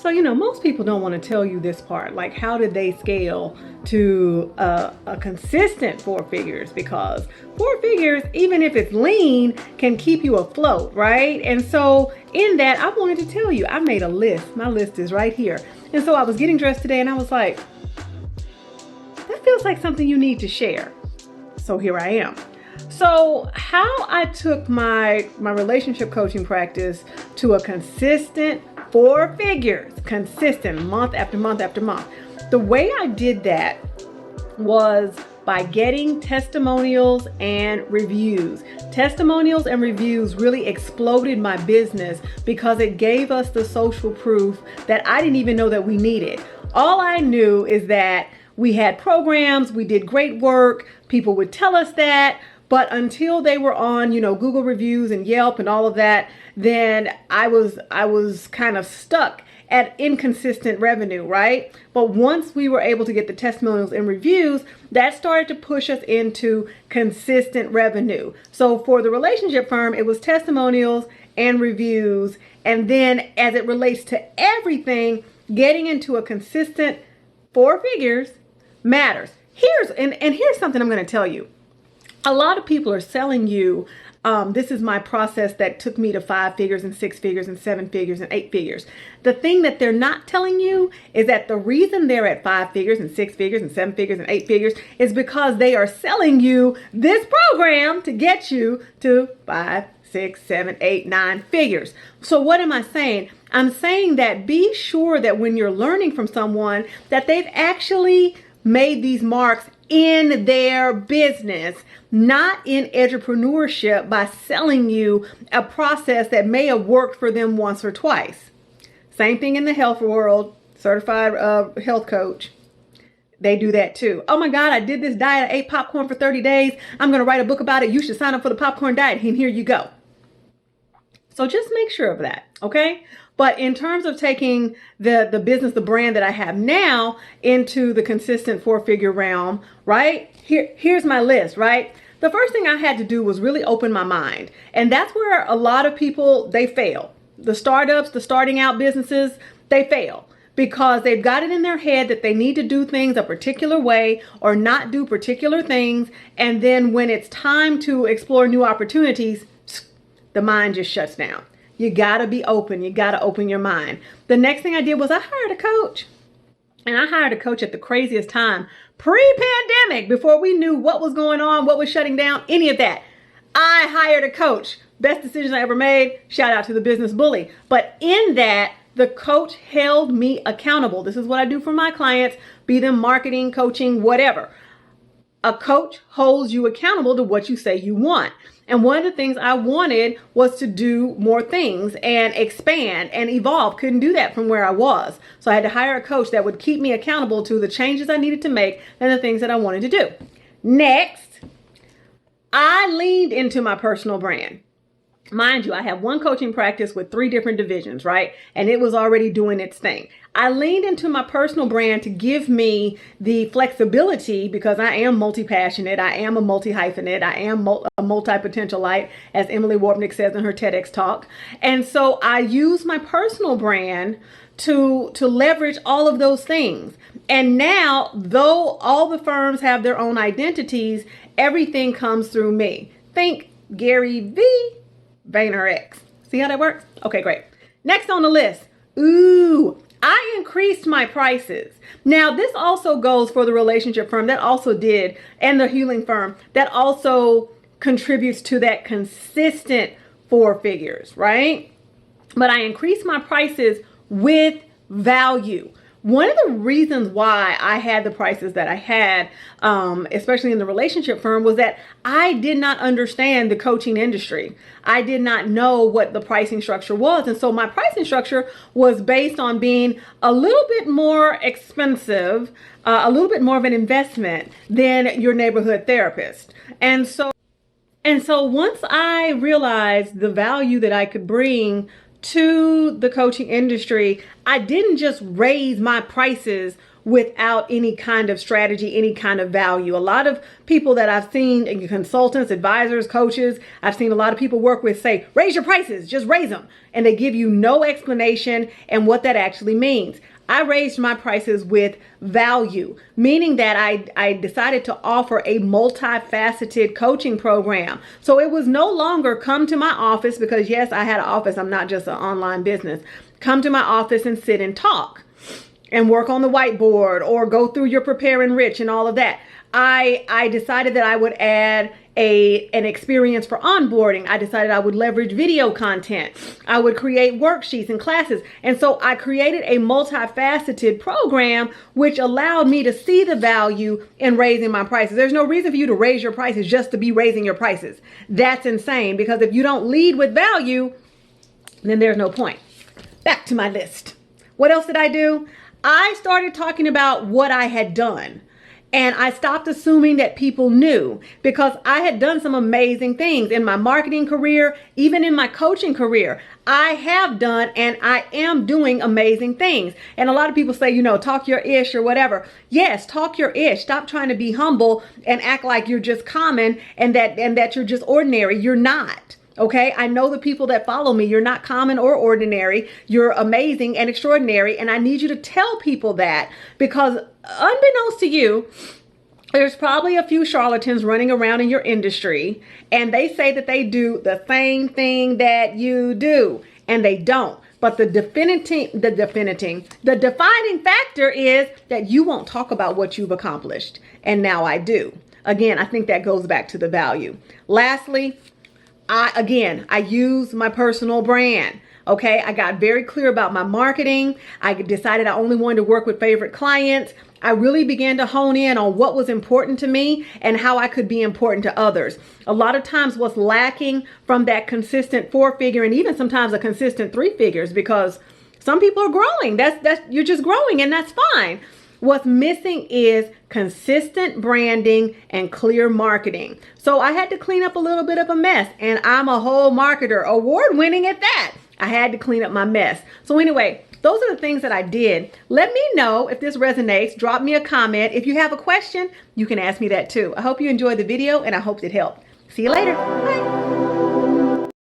So, most people don't want to tell you this part, like how did they scale to a consistent four figures, because four figures, even if it's lean, can keep you afloat, right? And so in that, I wanted to tell you, I made a list. My list is right here. And so I was getting dressed today and I was like, that feels like something you need to share. So here I am. So how I took my relationship coaching practice to a consistent four figures, consistent month after month after month. The way I did that was by getting testimonials and reviews. Testimonials and reviews really exploded my business because it gave us the social proof that I didn't even know that we needed. All I knew is that we had programs, we did great work, people would tell us that, but until they were on, Google reviews and Yelp and all of that, then I was kind of stuck at inconsistent revenue, right? But once we were able to get the testimonials and reviews, that started to push us into consistent revenue. So for the relationship firm, it was testimonials and reviews. And then as it relates to everything, getting into a consistent four figures matters. Here's something I'm going to tell you. A lot of people are selling you, this is my process that took me to 5 figures and 6 figures and 7 figures and 8 figures. The thing that they're not telling you is that the reason they're at 5 figures and 6 figures and 7 figures and 8 figures is because they are selling you this program to get you to 5, 6, 7, 8, 9 figures. So what am I saying? I'm saying that be sure that when you're learning from someone that they've actually made these marks in their business, not in entrepreneurship by selling you a process that may have worked for them once or twice. Same thing in the health world, certified health coach. They do that too. Oh my God, I did this diet. I ate popcorn for 30 days. I'm going to write a book about it. You should sign up for the popcorn diet. And here you go. So just make sure of that. Okay. But in terms of taking the business, the brand that I have now into the consistent four-figure realm, right? Here's my list, right? The first thing I had to do was really open my mind. And that's where a lot of people, they fail. The startups, the starting out businesses, they fail because they've got it in their head that they need to do things a particular way or not do particular things. And then when it's time to explore new opportunities, the mind just shuts down. You got to be open. You got to open your mind. The next thing I did was I hired a coach. And I hired a coach at the craziest time, pre-pandemic, before we knew what was going on, what was shutting down, any of that. I hired a coach. Best decision I ever made. Shout out to the business bully. But in that, the coach held me accountable. This is what I do for my clients, be them marketing, coaching, whatever. A coach holds you accountable to what you say you want. And one of the things I wanted was to do more things and expand and evolve. Couldn't do that from where I was. So I had to hire a coach that would keep me accountable to the changes I needed to make and the things that I wanted to do. Next, I leaned into my personal brand. Mind you, I have one coaching practice with 3 different divisions, right? And it was already doing its thing. I leaned into my personal brand to give me the flexibility because I am multi-passionate. I am a multi-hyphenate. I am a multi-potentialite, as Emily Wapnick says in her TEDx talk. And so I use my personal brand to leverage all of those things. And now, though all the firms have their own identities, everything comes through me. Think Gary V. VaynerX. See how that works? Okay, great. Next on the list. I increased my prices. Now, this also goes for the relationship firm that also did, and the healing firm that also contributes to that consistent 4 figures, right? But I increased my prices with value. One of the reasons why I had the prices that I had, especially in the relationship firm, was that I did not understand the coaching industry. I did not know what the pricing structure was. And so my pricing structure was based on being a little bit more expensive, a little bit more of an investment than your neighborhood therapist. And so once I realized the value that I could bring to the coaching industry, I didn't just raise my prices without any kind of strategy, any kind of value. A lot of people that I've seen, consultants, advisors, coaches, I've seen a lot of people work with say, raise your prices, just raise them. And they give you no explanation and what that actually means. I raised my prices with value, meaning that I decided to offer a multifaceted coaching program. So it was no longer come to my office, because yes, I had an office. I'm not just an online business. Come to my office and sit and talk and work on the whiteboard or go through your Prepare and Rich and all of that. I decided that I would add an experience for onboarding. I decided I would leverage video content. I would create worksheets and classes. And so I created a multifaceted program which allowed me to see the value in raising my prices. There's no reason for you to raise your prices just to be raising your prices. That's insane, because if you don't lead with value, then there's no point. Back to my list. What else did I do? I started talking about what I had done. And I stopped assuming that people knew, because I had done some amazing things in my marketing career, even in my coaching career. I have done and I am doing amazing things. And a lot of people say, you know, talk your ish or whatever. Yes, talk your ish. Stop trying to be humble and act like you're just common and that you're just ordinary. You're not. Okay, I know the people that follow me. You're not common or ordinary. You're amazing and extraordinary. And I need you to tell people that, because unbeknownst to you, there's probably a few charlatans running around in your industry, and they say that they do the same thing that you do, and they don't. But the defining factor is that you won't talk about what you've accomplished. And now I do. Again, I think that goes back to the value. Lastly, I use my personal brand. Okay, I got very clear about my marketing. I decided I only wanted to work with favorite clients. I really began to hone in on what was important to me and how I could be important to others. A lot of times what's lacking from that consistent 4-figure and even sometimes a consistent 3 figures, because some people are growing. You're just growing, and that's fine. What's missing is consistent branding and clear marketing. So I had to clean up a little bit of a mess, and I'm a whole marketer, award-winning at that. I had to clean up my mess. So anyway, those are the things that I did. Let me know if this resonates. Drop me a comment. If you have a question, you can ask me that too. I hope you enjoyed the video, and I hope it helped. See you later. Bye.